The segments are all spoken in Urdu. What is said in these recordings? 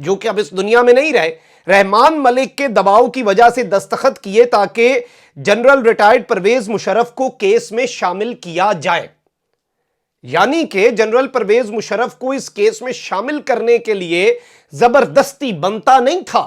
جو کہ اب اس دنیا میں نہیں رہے، رحمان ملک کے دباؤ کی وجہ سے دستخط کیے تاکہ جنرل ریٹائرڈ پرویز مشرف کو کیس میں شامل کیا جائے. یعنی کہ جنرل پرویز مشرف کو اس کیس میں شامل کرنے کے لیے زبردستی بنتا نہیں تھا.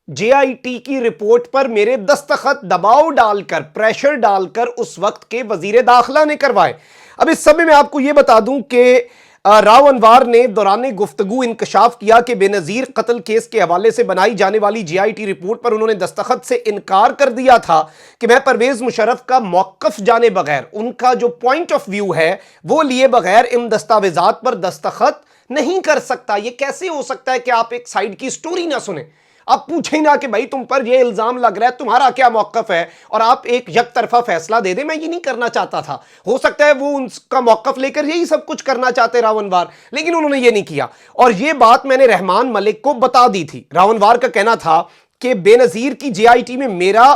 جے آئی ٹی کی رپورٹ پر میرے دستخط دباؤ ڈال کر، پریشر ڈال کر اس وقت کے وزیر داخلہ نے کروائے. اب اس سب میں آپ کو یہ بتا دوں کہ راو انوار نے دوران گفتگو انکشاف کیا کہ بے نظیر قتل کیس کے حوالے سے بنائی جانے والی جے آئی ٹی رپورٹ پر انہوں نے دستخط سے انکار کر دیا تھا کہ میں پرویز مشرف کا موقف جانے بغیر، ان کا جو پوائنٹ آف ویو ہے وہ لیے بغیر ان دستاویزات پر دستخط نہیں کر سکتا. یہ کیسے ہو سکتا ہے کہ آپ ایک سائیڈ کی سٹوری نہ سنیں، آپ پوچھیں نہ کہ بھائی تم پر یہ الزام لگ رہا ہے، تمہارا کیا موقف ہے، اور آپ ایک یک طرفہ فیصلہ دے دیں. میں یہ نہیں کرنا چاہتا تھا. ہو سکتا ہے وہ ان کا موقف لے کر یہی سب کچھ کرنا چاہتے راو انوار، لیکن انہوں نے یہ نہیں کیا. اور یہ بات میں نے رحمان ملک کو بتا دی تھی. راو انوار کا کہنا تھا کہ بے نظیر کی جے آئی ٹی میں میرا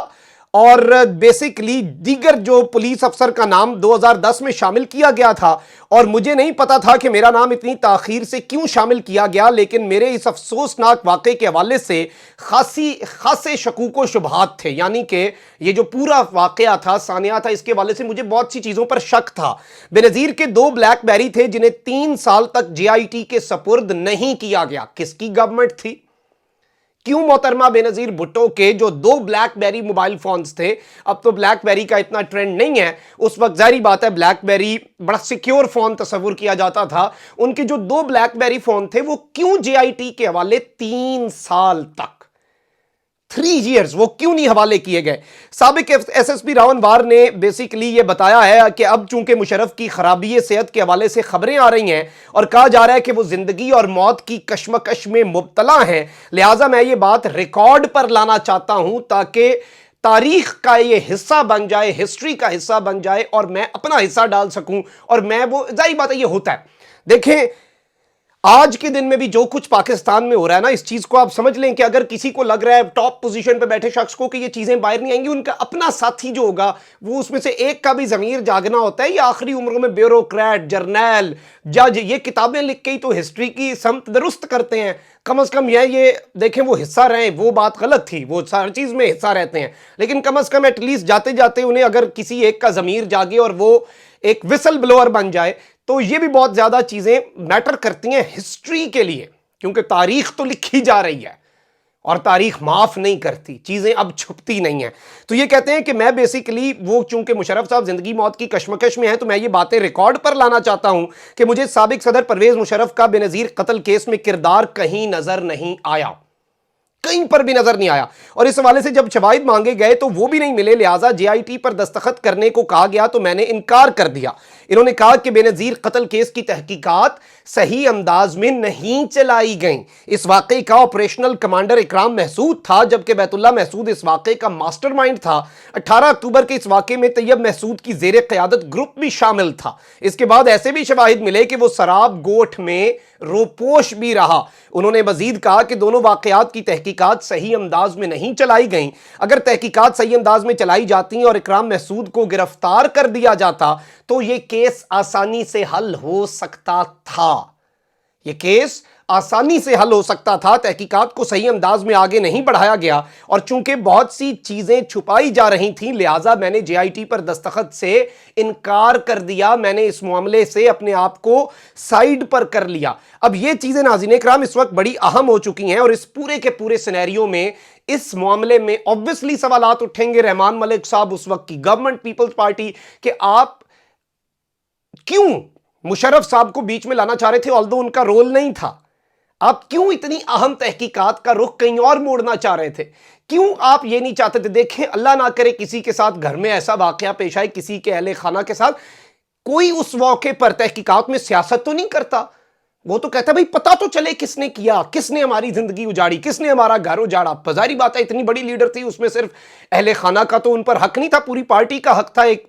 اور بیسیکلی دیگر جو پولیس افسر کا نام 2010 میں شامل کیا گیا تھا، اور مجھے نہیں پتا تھا کہ میرا نام اتنی تاخیر سے کیوں شامل کیا گیا، لیکن میرے اس افسوسناک واقعے کے حوالے سے خاصے شکوک و شبہات تھے. یعنی کہ یہ جو پورا واقعہ تھا، سانحہ تھا، اس کے حوالے سے مجھے بہت سی چیزوں پر شک تھا. بے نظیر کے 2 بلیک بیری تھے جنہیں 3 سال تک جے آئی ٹی کے سپرد نہیں کیا گیا. کس کی گورنمنٹ تھی؟ کیوں محترمہ بے نظیر بھٹو کے جو 2 بلیک بیری موبائل فونز تھے، اب تو بلیک بیری کا اتنا ٹرینڈ نہیں ہے، اس وقت ظاہری بات ہے بلیک بیری بڑا سیکیور فون تصور کیا جاتا تھا، ان کے جو 2 بلیک بیری فون تھے وہ کیوں جے آئی ٹی کے حوالے 3 سال تک 3 ایئرز وہ کیوں نہیں حوالے کیے گئے؟ سابق ایس ایس پی راو انوار نے بیسیکلی یہ بتایا ہے کہ اب چونکہ مشرف کی خرابی صحت کے حوالے سے خبریں آ رہی ہیں اور کہا جا رہا ہے کہ وہ زندگی اور موت کی کشمکش میں مبتلا ہیں، لہٰذا میں یہ بات ریکارڈ پر لانا چاہتا ہوں تاکہ تاریخ کا یہ حصہ بن جائے، ہسٹری کا حصہ بن جائے، اور میں اپنا حصہ ڈال سکوں. اور میں وہ ظاہر بات ہے یہ ہوتا ہے. دیکھیں آج کے دن میں بھی جو کچھ پاکستان میں ہو رہا ہے نا، اس چیز کو آپ سمجھ لیں کہ اگر کسی کو لگ رہا ہے ٹاپ پوزیشن پہ بیٹھے شخص کو کہ یہ چیزیں باہر نہیں آئیں گی، ان کا اپنا ساتھی جو ہوگا وہ اس میں سے ایک کا بھی ضمیر جاگنا ہوتا ہے. یہ آخری عمروں میں بیوروکریٹ، جرنیل، جج یہ کتابیں لکھ کے ہی تو ہسٹری کی سمت درست کرتے ہیں. کم از کم یہ دیکھیں وہ حصہ رہیں، وہ بات غلط تھی، وہ ہر چیز میں حصہ رہتے ہیں، لیکن کم از کم ایٹ لیسٹ جاتے جاتے انہیں اگر کسی ایک کا ضمیر جاگے اور وہ ایک وسل بلوور بن جائے تو یہ بھی بہت زیادہ چیزیں میٹر کرتی ہیں ہسٹری کے لیے، کیونکہ تاریخ تو لکھی جا رہی ہے اور تاریخ معاف نہیں کرتی، چیزیں اب چھپتی نہیں ہیں. تو یہ کہتے ہیں کہ میں بیسیکلی وہ چونکہ مشرف صاحب زندگی موت کی کشمکش میں ہیں تو میں یہ باتیں ریکارڈ پر لانا چاہتا ہوں کہ مجھے سابق صدر پرویز مشرف کا بے نظیر قتل کیس میں کردار کہیں نظر نہیں آیا، کہیں پر بھی نظر نہیں آیا. اور اس حوالے سے جب شواہد مانگے گئے تو وہ بھی نہیں ملے، لہٰذا جے آئی ٹی پر دستخط کرنے کو کہا گیا تو میں نے انکار کر دیا. انہوں نے کہا کہ بے نظیر قتل کیس کی تحقیقات صحیح انداز میں نہیں چلائی گئیں. اس واقعے کا آپریشنل کمانڈر اکرام محسود تھا، جبکہ بیت اللہ محسود اس واقعے کا ماسٹر مائنڈ تھا. 18 اکتوبر کے اس واقعے میں طیب محسود کی زیر قیادت گروپ بھی شامل تھا. اس کے بعد ایسے بھی شواہد ملے کہ وہ سراب گوٹھ میں روپوش بھی رہا. انہوں نے مزید کہا کہ دونوں واقعات کی تحقیقات صحیح انداز میں نہیں چلائی گئیں. اگر تحقیقات صحیح انداز میں چلائی جاتی اور اکرام محسود کو گرفتار کر دیا جاتا تو یہ کیس آسانی سے حل ہو سکتا تھا. یہ کیس آسانی سے حل ہو سکتا تھا. تحقیقات کو صحیح انداز میں آگے نہیں بڑھایا گیا اور چونکہ بہت سی چیزیں چھپائی جا رہی تھیں لہٰذا میں نے جے آئی ٹی پر دستخط سے انکار کر دیا. میں نے اس معاملے سے اپنے آپ کو سائیڈ پر کر لیا. اب یہ چیزیں ناظرین اکرام اس وقت بڑی اہم ہو چکی ہیں اور اس پورے کے پورے سینیریو میں اس معاملے میں obviously سوالات اٹھیں گے رحمان ملک صاحب، اس وقت کی گورنمنٹ پیپلز پارٹی، کہ آپ کیوں مشرف صاحب کو بیچ میں لانا چاہ رہے تھے although ان کا رول نہیں تھا. آپ کیوں اتنی اہم تحقیقات کا رخ کہیں اور موڑنا چاہ رہے تھے؟ کیوں آپ یہ نہیں چاہتے تھے؟ دیکھیں اللہ نہ کرے کسی کے ساتھ گھر میں ایسا واقعہ پیش آئے، کسی کے اہل خانہ کے ساتھ، کوئی اس موقع پر تحقیقات میں سیاست تو نہیں کرتا. وہ تو کہتا ہے بھئی پتہ تو چلے کس نے کیا، کس نے ہماری زندگی اجاڑی، کس نے ہمارا گھر اجاڑا. ظاہری بات ہے اتنی بڑی لیڈر تھی، اس میں صرف اہل خانہ کا تو ان پر حق نہیں تھا، پوری پارٹی کا حق تھا. ایک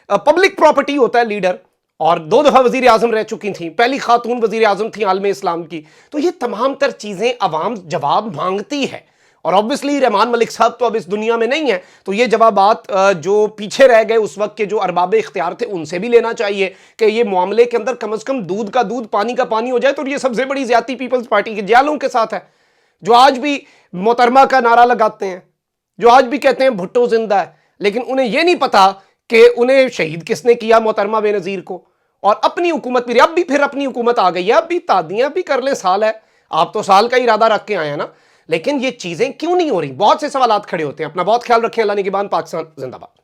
پبلک پراپرٹی ہوتا ہے لیڈر، اور 2 دفعہ وزیر اعظم رہ چکی تھیں، پہلی خاتون وزیر اعظم تھیں عالم اسلام کی. تو یہ تمام تر چیزیں عوام جواب مانگتی ہے اور obviously رحمان ملک صاحب تو اب اس دنیا میں نہیں ہیں تو یہ جوابات جو پیچھے رہ گئے اس وقت کے جو ارباب اختیار تھے ان سے بھی لینا چاہیے کہ یہ معاملے کے اندر کم از کم دودھ کا دودھ پانی کا پانی ہو جائے. تو یہ سب سے بڑی زیادتی پیپلز پارٹی کے جیالوں کے ساتھ ہے. جو آج بھی محترمہ کا نعرہ لگاتے ہیں، جو آج بھی کہتے ہیں بھٹو زندہ ہے، لیکن انہیں یہ نہیں پتا کہ انہیں شہید کس نے کیا محترمہ بے نظیر کو. اور اپنی حکومت بھی اب بھی پھر اپنی حکومت آ گئی ہے، اب بھی تعدیاں بھی کر لیں، سال ہے، آپ تو سال کا ارادہ رکھ کے آئے ہیں نا. لیکن یہ چیزیں کیوں نہیں ہو رہی؟ بہت سے سوالات کھڑے ہوتے ہیں. اپنا بہت خیال رکھیں. اللہ نگہبان. پاکستان زندہ باد.